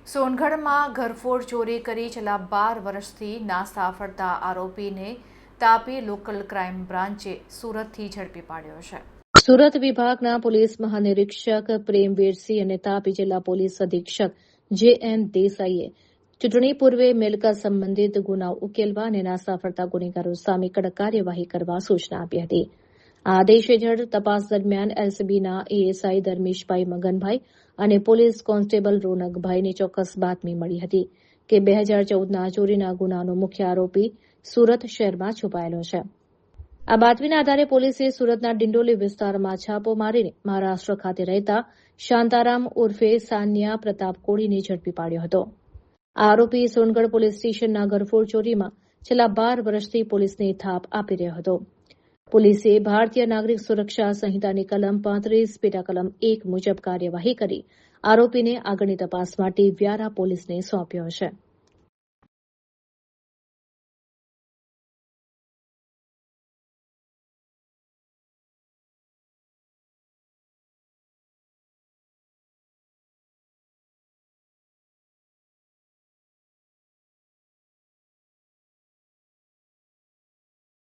સોનગઢમાં ઘરફોડ ચોરી કરી છેલ્લા 12 વર્ષથી નાસ્તા ફરતા આરોપીને તાપી લોકલ ક્રાઇમ બ્રાન્ચે સુરતથી ઝડપી પાડ્યો છે. સુરત વિભાગના પોલીસ મહાનિરીક્ષક પ્રેમવીરસિંહ અને તાપી જિલ્લા પોલીસ અધિક્ષક જે.એન. દેસાઈએ ચૂંટણી પૂર્વે મિલકત સંબંધિત ગુનાઓ ઉકેલવા અને નાસ્તા ફરતા ગુનેગારો સામે કડક કાર્યવાહી કરવા સૂચના આપી હતી. આ આદેશ હેઠળ તપાસ દરમિયાન એલસીબીના એએસઆઈ ધર્મેશભાઈ મગનભાઈ અને પોલીસ કોન્સ્ટેબલ રોનકભાઈને ચોક્કસ બાતમી મળી હતી કે 2014ના ચોરીના ગુનાનો મુખ્ય આરોપી સુરત શહેરમાં છુપાયેલો છે. આ બાતમીના આધારે પોલીસે સુરતના ડિંડોલી વિસ્તારમાં છાપો મારીને મહારાષ્ટ્ર ખાતે રહેતા શાંતારામ ઉર્ફે સાન્યા પ્રતાપ કોળીને ઝડપી પાડ્યો હતો. આ આરોપી સોનગઢ પોલીસ સ્ટેશનના ઘરફોડ ચોરીમાં છેલ્લા 12 વર્ષથી પોલીસને થાપ આપી રહ્યો હતો. પોલીસે ભારતીય નાગરિક સુરક્ષા સંહિતાની કલમ 35 પેટા કલમ 1 મુજબ કાર્યવાહી કરી આરોપીને આગળની તપાસ માટે વ્યારા પોલીસને સોંપ્યો છે.